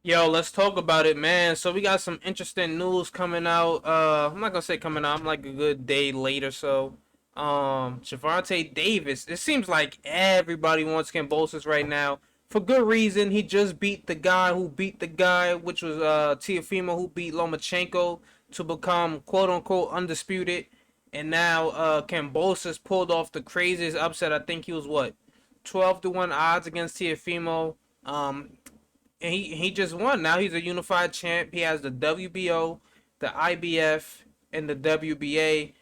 Yo, let's talk about it, man. So we got some interesting news coming out. I'm not gonna say coming out. I'm like a good day late or so. Gervonta Davis. It seems like everybody wants Kambosos right now for good reason. He just beat the guy who beat the guy, which was Teofimo, who beat Lomachenko to become quote unquote undisputed. And now Kambosos pulled off the craziest upset. I think he was what 12-1 odds against Teofimo. And he just won. Now he's a unified champ. He has the WBO, the IBF, and the WBA.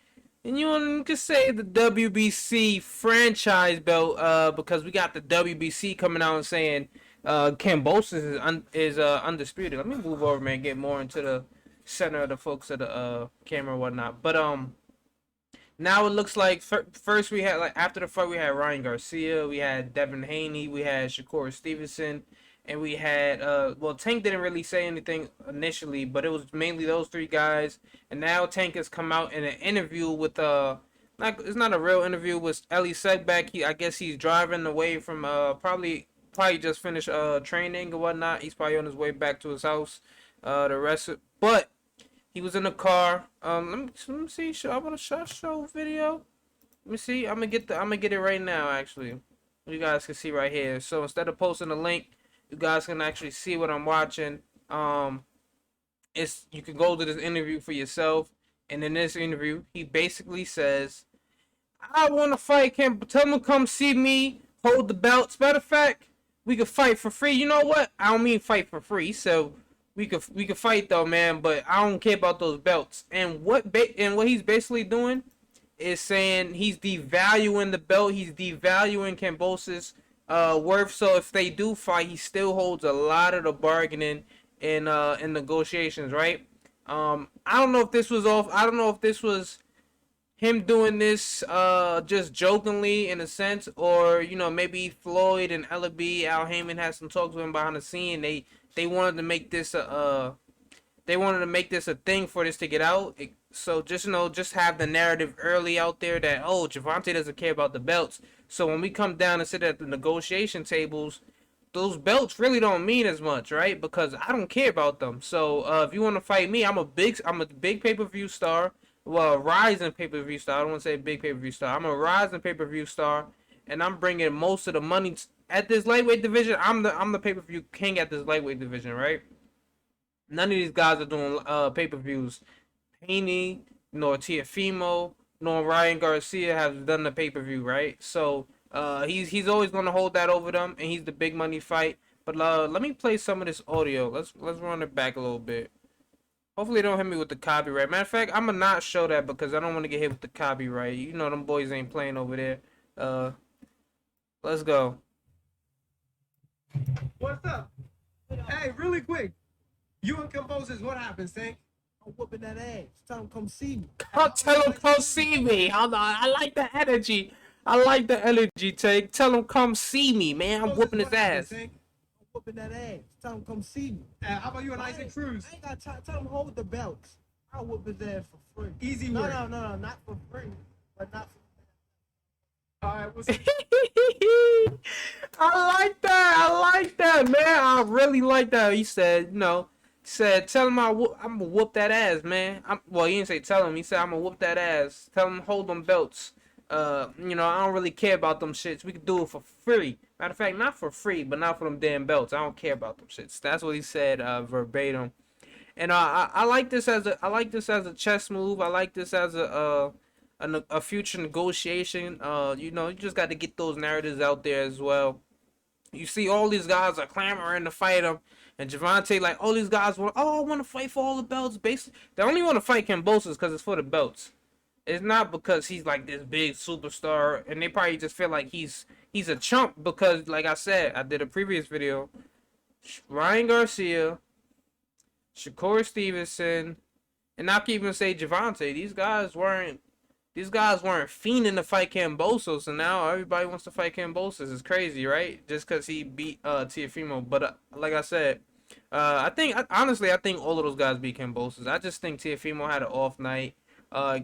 And you can say the WBC franchise belt because we got the WBC coming out and saying Kambosos is undisputed. Let me move over, man, get more into the center of the focus of the camera and whatnot. But now it looks like first we had, like, after the fight we had Ryan Garcia, we had Devin Haney, we had Shakur Stevenson, and we had well, Tank didn't really say anything initially, but it was mainly those three guys. And now Tank has come out in an interview with not, it's not a real interview, with Ellie Segback. I guess he's driving away from probably just finished training and whatnot. He's probably on his way back to his house. The rest of, but he was in the car. Let me see. I want to show video. Let me see. I'm gonna get it right now. Actually, you guys can see right here. So instead of posting the link, you guys can actually see what I'm watching. It's, you can go to this interview for yourself. And in this interview, he basically says, "I want to fight. Can tell him to come see me. Hold the belts. Matter of fact, we could fight for free. You know what? I don't mean fight for free. So we could fight though, man. But I don't care about those belts." And what he's basically doing is saying he's devaluing the belt. He's devaluing Kambosos' worth. So if they do fight, he still holds a lot of the bargaining in negotiations, right? I don't know if this was off. I don't know if this was him doing this just jokingly in a sense, or maybe Floyd and Ellaby, Al Heyman had some talks with him behind the scene. They wanted to make this a thing for this to get out. So just just have the narrative early out there that, oh, Gervonta doesn't care about the belts. So when we come down and sit at the negotiation tables, those belts really don't mean as much, right? Because I don't care about them. So if you want to fight me, I'm a big pay per view star. Well, a rising pay per view star. I don't want to say big pay per view star. I'm a rising pay per view star, and I'm bringing most of the money at this lightweight division. I'm the pay per view king at this lightweight division, right? None of these guys are doing pay per views. Haney, nor Tiafimo, nor Ryan Garcia have done the pay per view, right? So he's always gonna hold that over them, and he's the big money fight. But let me play some of this audio. Let's run it back a little bit. Hopefully, they don't hit me with the copyright. Matter of fact, I'm gonna not show that because I don't want to get hit with the copyright. You know them boys ain't playing over there. Uh, let's go. What's up? Hey, really quick. You and Composers, what happened, Tank? I'm whooping that ass. Tell him come see me. Tell him come see me. Hold on. I like the energy. I like the energy, Tank. Tell him come see me, man. I'm whooping his ass. Tank? I'm whooping that ass. Tell him come see me. How about you and Isaac Cruz? I ain't got time. Tell him hold the belts. I'll whoop his ass for free. Easy work. No, not for free. But not for Alright, what's I like that. I like that, man. I really like that. He said, tell him I'm gonna whoop that ass, man. Well, he didn't say tell him. He said I'm gonna whoop that ass. Tell him hold them belts. I don't really care about them shits. We could do it for free. Matter of fact, not for free, but not for them damn belts. I don't care about them shits. That's what he said verbatim. And I like this as a chess move. I like this as a future negotiation. You just got to get those narratives out there as well. You see, all these guys are clamoring to fight him, and Gervonta, like, all these guys want, oh, I want to fight for all the belts. Basically, they only want to fight Kambosos because it's for the belts. It's not because he's like this big superstar, and they probably just feel like he's a chump because, like I said, I did a previous video. Ryan Garcia, Shakur Stevenson, and not even say Gervonta. These guys weren't fiending to fight Kambosos, and now everybody wants to fight Kambosos. It's crazy, right? Just because he beat Tiafimo. But like I said, honestly, I think all of those guys beat Kambosos. I just think Tiafimo had an off night.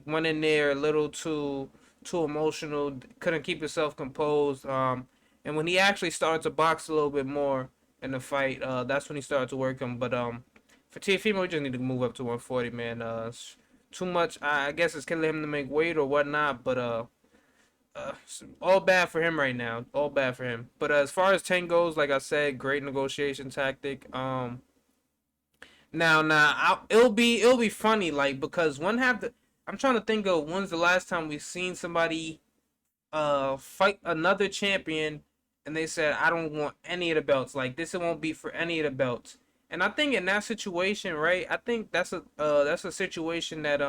Went in there a little too emotional. Couldn't keep himself composed. And when he actually started to box a little bit more, in the fight. That's when he started to work him. But for Tiafimo, we just need to move up to 140, man. Too much. I guess it's killing him to make weight or whatnot. But all bad for him right now. All bad for him. But as far as Tank goes, like I said, great negotiation tactic. It'll be funny, like because one have the. I'm trying to think of when's the last time we've seen somebody fight another champion and they said I don't want any of the belts. Like this it won't be for any of the belts. And I think in that situation, right? I think that's a situation that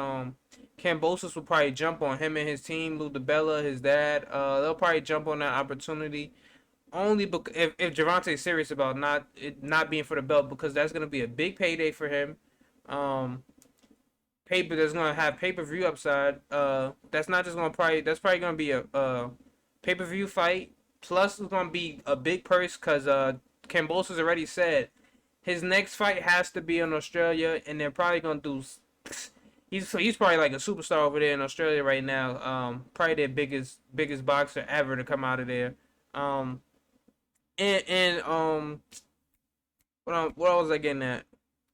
Cambosos will probably jump on him and his team, Lou DiBella, his dad. They'll probably jump on that opportunity only because if Gervonta's serious about not being for the belt because that's gonna be a big payday for him. Um, paper that's gonna have pay per view upside. That's not just gonna probably that's probably gonna be a pay per view fight. Plus, it's gonna be a big purse because Cambosos has already said his next fight has to be in Australia, and they're probably gonna do. He's probably like a superstar over there in Australia right now. Probably their biggest boxer ever to come out of there. Um, and what was I getting at?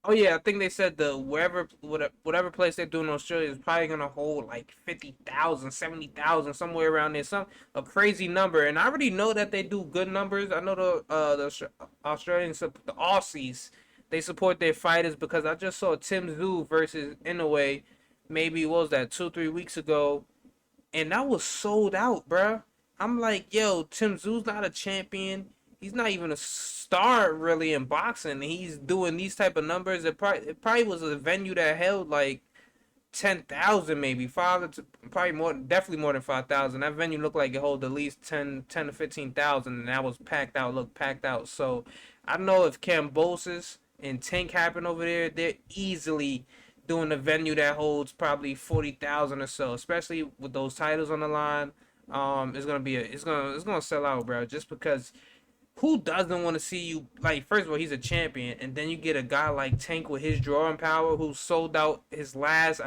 Oh yeah, I think they said the whatever place they're doing in Australia is probably gonna hold like 50,000, 70,000, somewhere around there, some a crazy number. And I already know that they do good numbers. I know the Australians, the Aussies, they support their fighters because I just saw Tim Tszyu versus Inoue, maybe what was that 2 3 weeks ago, and that was sold out, bruh. I'm like, yo, Tim Tszyu's not a champion. He's not even a star really in boxing. He's doing these type of numbers. It probably was a venue that held like 10,000, maybe five, probably more, definitely more than 5,000. That venue looked like it hold at least 10 to 15,000, and that was packed out. Looked packed out. So I don't know if Cambosis and Tank happen over there. They're easily doing a venue that holds probably 40,000 or so, especially with those titles on the line. It's gonna be it's gonna sell out, bro. Just because who doesn't want to see you? Like, first of all, he's a champion, and then you get a guy like Tank with his drawing power, who sold out his last.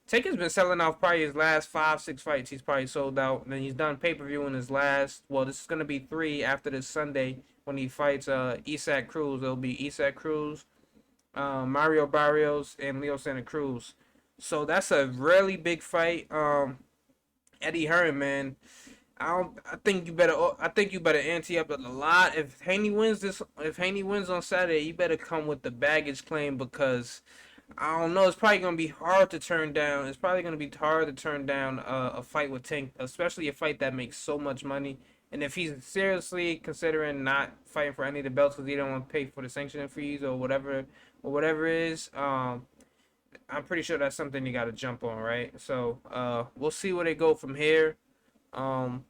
Tank has been selling out probably his last 5 6 fights. He's probably sold out, and then he's done pay per view in his last. Well, this is gonna be three after this Sunday when he fights Isaac Cruz. It'll be Isaac Cruz, Mario Barrios, and Leo Santa Cruz. So that's a really big fight. Eddie Hearn, man. I think you better. I think you better ante up a lot. If Haney wins on Saturday, you better come with the baggage claim because I don't know. It's probably gonna be hard to turn down. It's probably gonna be hard to turn down a fight with Tank, especially a fight that makes so much money. And if he's seriously considering not fighting for any of the belts because he don't want to pay for the sanctioning fees or whatever it is, I'm pretty sure that's something you got to jump on, right? So we'll see where they go from here. Um,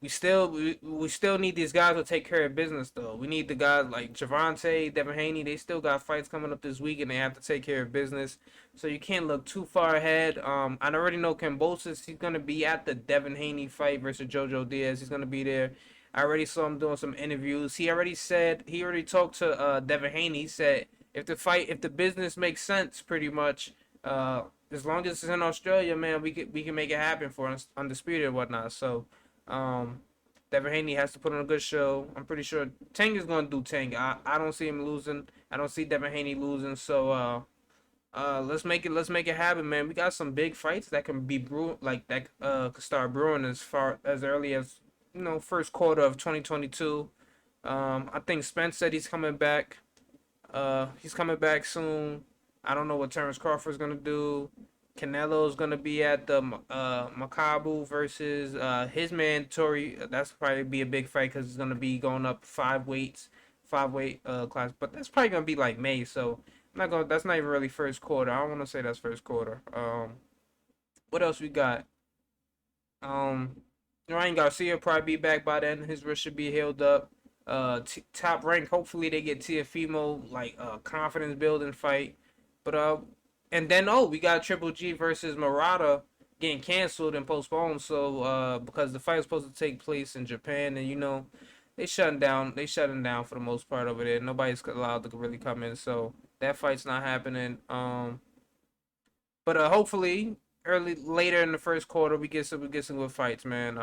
we still need these guys to take care of business though. We need the guys like Gervonta, Devin Haney. They still got fights coming up this week, and they have to take care of business. So you can't look too far ahead. I already know Cambosis. He's gonna be at the Devin Haney fight versus Jojo Diaz. He's gonna be there. I already saw him doing some interviews. He already talked to Devin Haney. He said if the business makes sense, pretty much. As long as it's in Australia, man, we can make it happen for us, undisputed and whatnot. So. Um, Devin Haney has to put on a good show. I'm pretty sure Tank is gonna do Tank. I don't see him losing. I don't see Devin Haney losing. So let's make it happen, man. We got some big fights that can be brew like that could start brewing as far as early as first quarter of 2022. I think Spence said he's coming back. He's coming back soon. I don't know what Terrence Crawford's gonna do. Canelo's gonna be at the Makabu versus his man Tori. That's probably be a big fight because it's gonna be going up 5 weights, 5 weight class. But that's probably gonna be like May, so I'm not gonna. That's not even really first quarter. I don't want to say that's first quarter. What else we got? Um, Ryan Garcia probably be back by then. His wrist should be healed up. Top rank. Hopefully they get Tiafimo like confidence building fight. But and then we got Triple G versus Murata getting canceled and postponed. So because the fight was supposed to take place in Japan, and they shutting down. They shutting down for the most part over there. Nobody's allowed to really come in. So that fight's not happening. But hopefully later in the first quarter we get some good fights, man.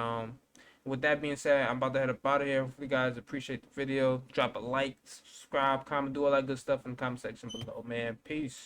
With that being said, I'm about to head up out of here. Hopefully, you guys appreciate the video. Drop a like, subscribe, comment, do all that good stuff in the comment section below, man. Peace.